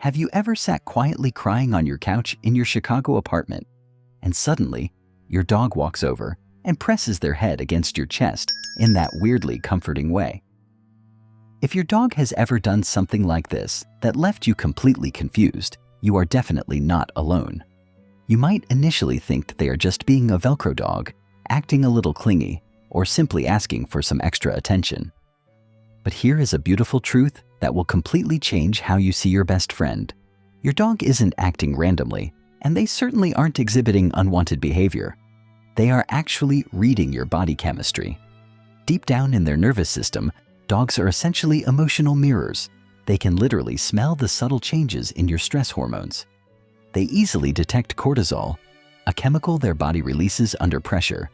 Have you ever sat quietly crying on your couch in your Chicago apartment, and suddenly your dog walks over and presses their head against your chest in that weirdly comforting way? If your dog has ever done something like this that left you completely confused, you are definitely not alone. You might initially think that they are just being a Velcro dog, acting a little clingy, or simply asking for some extra attention. But here is a beautiful truth that will completely change how you see your best friend. Your dog isn't acting randomly, and they certainly aren't exhibiting unwanted behavior. They are actually reading your body chemistry. Deep down in their nervous system, dogs are essentially emotional mirrors. They can literally smell the subtle changes in your stress hormones. They easily detect cortisol, a chemical their body releases under pressure,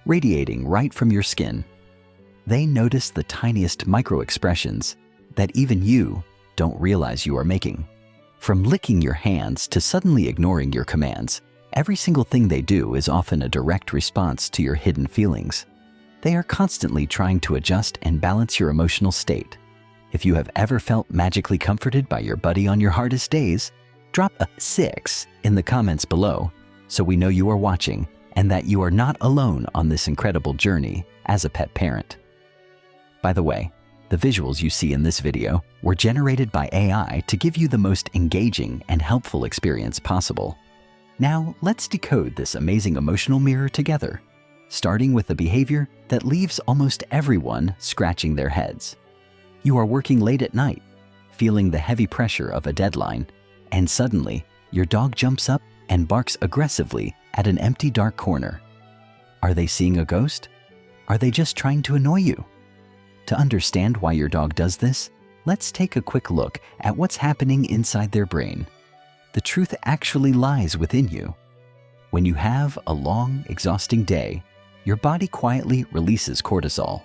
radiating right from your skin. They notice the tiniest micro-expressions that even you don't realize you are making. From licking your hands to suddenly ignoring your commands, every single thing they do is often a direct response to your hidden feelings. They are constantly trying to adjust and balance your emotional state. If you have ever felt magically comforted by your buddy on your hardest days, drop a 6 in the comments below so we know you are watching and that you are not alone on this incredible journey as a pet parent. By the way, the visuals you see in this video were generated by AI to give you the most engaging and helpful experience possible. Now, let's decode this amazing emotional mirror together, starting with a behavior that leaves almost everyone scratching their heads. You are working late at night, feeling the heavy pressure of a deadline, and suddenly your dog jumps up and barks aggressively at an empty dark corner. Are they seeing a ghost? Are they just trying to annoy you? To understand why your dog does this, let's take a quick look at what's happening inside their brain. The truth actually lies within you. When you have a long, exhausting day, your body quietly releases cortisol.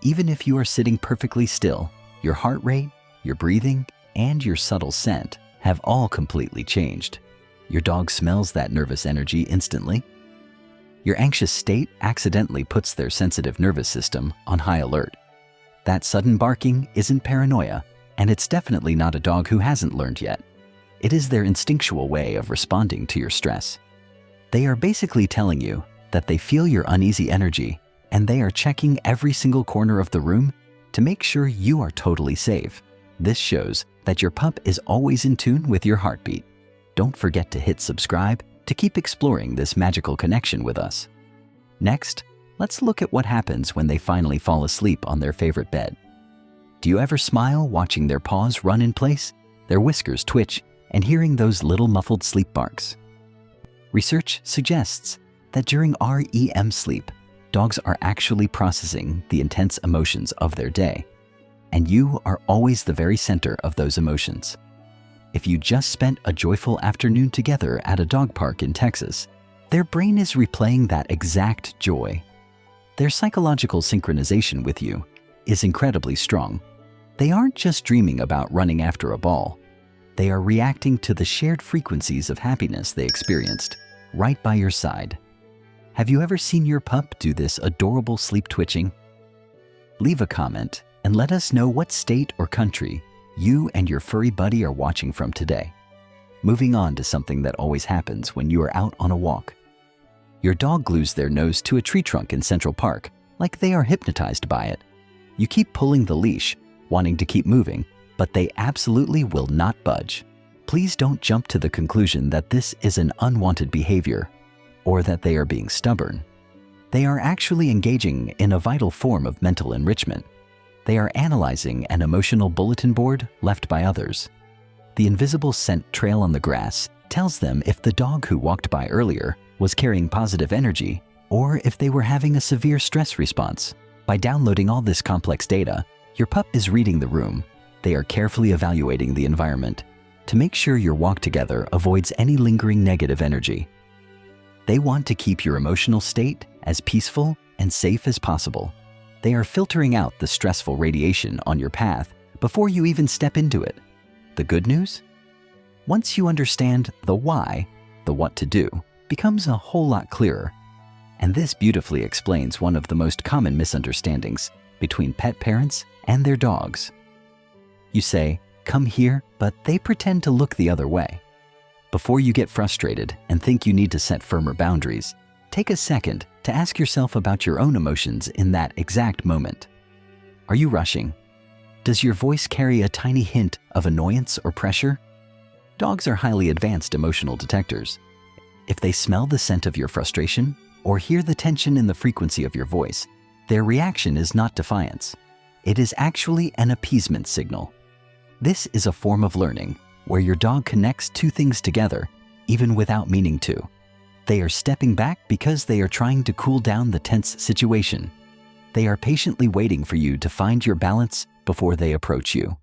Even if you are sitting perfectly still, your heart rate, your breathing, and your subtle scent have all completely changed. Your dog smells that nervous energy instantly. Your anxious state accidentally puts their sensitive nervous system on high alert. That sudden barking isn't paranoia, and it's definitely not a dog who hasn't learned yet. It is their instinctual way of responding to your stress. They are basically telling you that they feel your uneasy energy, and they are checking every single corner of the room to make sure you are totally safe. This shows that your pup is always in tune with your heartbeat. Don't forget to hit subscribe to keep exploring this magical connection with us. Next, let's look at what happens when they finally fall asleep on their favorite bed. Do you ever smile watching their paws run in place, their whiskers twitch, and hearing those little muffled sleep barks? Research suggests that during REM sleep, dogs are actually processing the intense emotions of their day, and you are always the very center of those emotions. If you just spent a joyful afternoon together at a dog park in Texas, their brain is replaying that exact joy. Their psychological synchronization with you is incredibly strong. They aren't just dreaming about running after a ball. They are reacting to the shared frequencies of happiness they experienced right by your side. Have you ever seen your pup do this adorable sleep twitching? Leave a comment and let us know what state or country you and your furry buddy are watching from today. Moving on to something that always happens when you are out on a walk. Your dog glues their nose to a tree trunk in Central Park like they are hypnotized by it. You keep pulling the leash, wanting to keep moving, but they absolutely will not budge. Please don't jump to the conclusion that this is an unwanted behavior or that they are being stubborn. They are actually engaging in a vital form of mental enrichment. They are analyzing an emotional bulletin board left by others. The invisible scent trail on the grass tells them if the dog who walked by earlier was carrying positive energy or if they were having a severe stress response. By downloading all this complex data, your pup is reading the room. They are carefully evaluating the environment to make sure your walk together avoids any lingering negative energy. They want to keep your emotional state as peaceful and safe as possible. They are filtering out the stressful radiation on your path before you even step into it. The good news? Once you understand the why, the what to do becomes a whole lot clearer. And this beautifully explains one of the most common misunderstandings between pet parents and their dogs. You say, come here, but they pretend to look the other way. Before you get frustrated and think you need to set firmer boundaries, take a second to ask yourself about your own emotions in that exact moment. Are you rushing? Does your voice carry a tiny hint of annoyance or pressure? Dogs are highly advanced emotional detectors. If they smell the scent of your frustration or hear the tension in the frequency of your voice, their reaction is not defiance. It is actually an appeasement signal. This is a form of learning where your dog connects two things together, even without meaning to. They are stepping back because they are trying to cool down the tense situation. They are patiently waiting for you to find your balance before they approach you.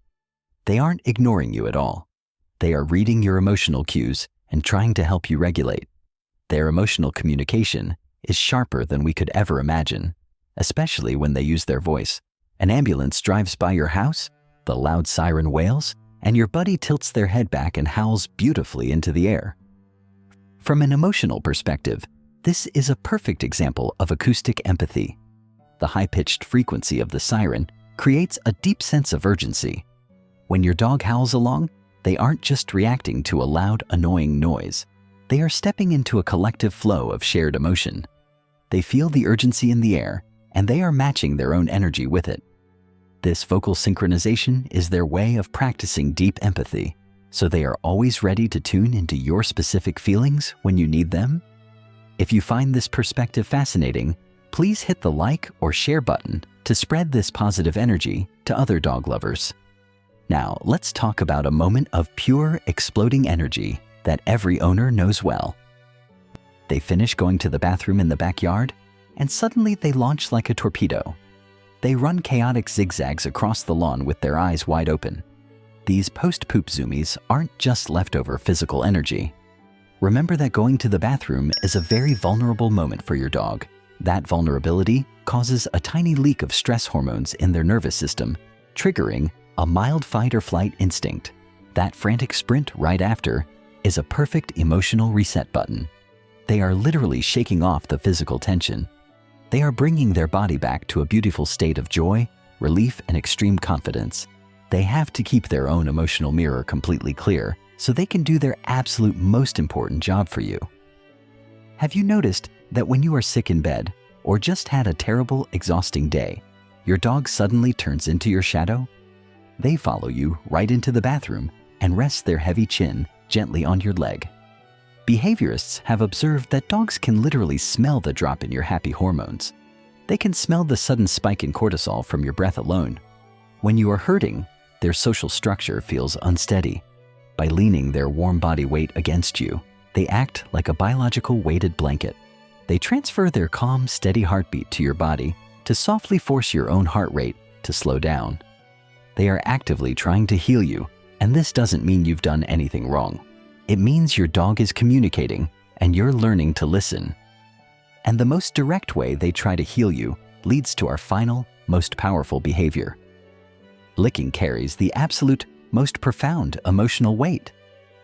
They aren't ignoring you at all. They are reading your emotional cues and trying to help you regulate. Their emotional communication is sharper than we could ever imagine, especially when they use their voice. An ambulance drives by your house, the loud siren wails, and your buddy tilts their head back and howls beautifully into the air. From an emotional perspective, this is a perfect example of acoustic empathy. The high-pitched frequency of the siren creates a deep sense of urgency. When your dog howls along, they aren't just reacting to a loud, annoying noise. They are stepping into a collective flow of shared emotion. They feel the urgency in the air, and they are matching their own energy with it. This vocal synchronization is their way of practicing deep empathy, so they are always ready to tune into your specific feelings when you need them. If you find this perspective fascinating, please hit the like or share button to spread this positive energy to other dog lovers. Now, let's talk about a moment of pure, exploding energy that every owner knows well. They finish going to the bathroom in the backyard, and suddenly they launch like a torpedo. They run chaotic zigzags across the lawn with their eyes wide open. These post-poop zoomies aren't just leftover physical energy. Remember that going to the bathroom is a very vulnerable moment for your dog. That vulnerability causes a tiny leak of stress hormones in their nervous system, triggering a mild fight or flight instinct. That frantic sprint right after is a perfect emotional reset button. They are literally shaking off the physical tension. They are bringing their body back to a beautiful state of joy, relief, and extreme confidence. They have to keep their own emotional mirror completely clear so they can do their absolute most important job for you. Have you noticed that when you are sick in bed or just had a terrible, exhausting day, your dog suddenly turns into your shadow? They follow you right into the bathroom and rest their heavy chin gently on your leg. Behaviorists have observed that dogs can literally smell the drop in your happy hormones. They can smell the sudden spike in cortisol from your breath alone. When you are hurting, their social structure feels unsteady. By leaning their warm body weight against you, they act like a biological weighted blanket. They transfer their calm, steady heartbeat to your body to softly force your own heart rate to slow down. They are actively trying to heal you, and this doesn't mean you've done anything wrong. It means your dog is communicating and you're learning to listen. And the most direct way they try to heal you leads to our final, most powerful behavior. Licking carries the absolute most profound emotional weight.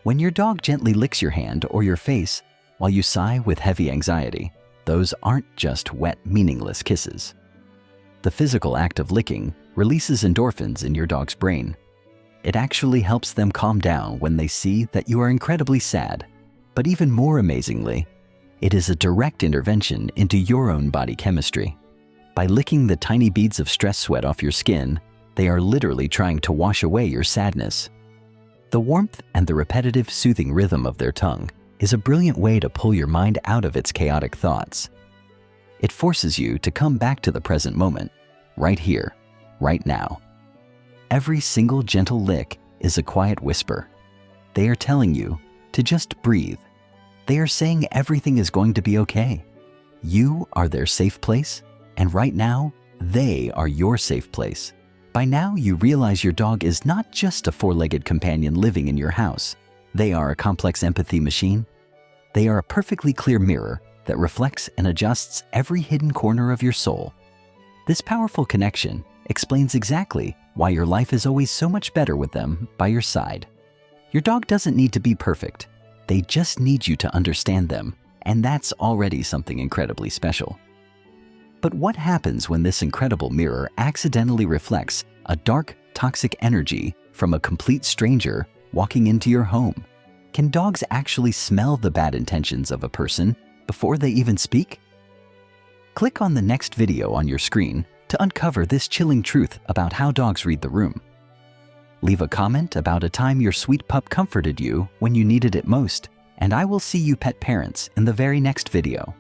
When your dog gently licks your hand or your face while you sigh with heavy anxiety, those aren't just wet, meaningless kisses. The physical act of licking releases endorphins in your dog's brain. It actually helps them calm down when they see that you are incredibly sad. But even more amazingly, it is a direct intervention into your own body chemistry. By licking the tiny beads of stress sweat off your skin, they are literally trying to wash away your sadness. The warmth and the repetitive, soothing rhythm of their tongue is a brilliant way to pull your mind out of its chaotic thoughts. It forces you to come back to the present moment, right here, right now. Every single gentle lick is a quiet whisper. They are telling you to just breathe. They are saying everything is going to be okay. You are their safe place, and right now, they are your safe place. By now, you realize your dog is not just a four-legged companion living in your house. They are a complex empathy machine. They are a perfectly clear mirror that reflects and adjusts every hidden corner of your soul. This powerful connection explains exactly why your life is always so much better with them by your side. Your dog doesn't need to be perfect. They just need you to understand them, and that's already something incredibly special. But what happens when this incredible mirror accidentally reflects a dark, toxic energy from a complete stranger walking into your home? Can dogs actually smell the bad intentions of a person before they even speak? Click on the next video on your screen to uncover this chilling truth about how dogs read the room. Leave a comment about a time your sweet pup comforted you when you needed it most, and I will see you pet parents in the very next video.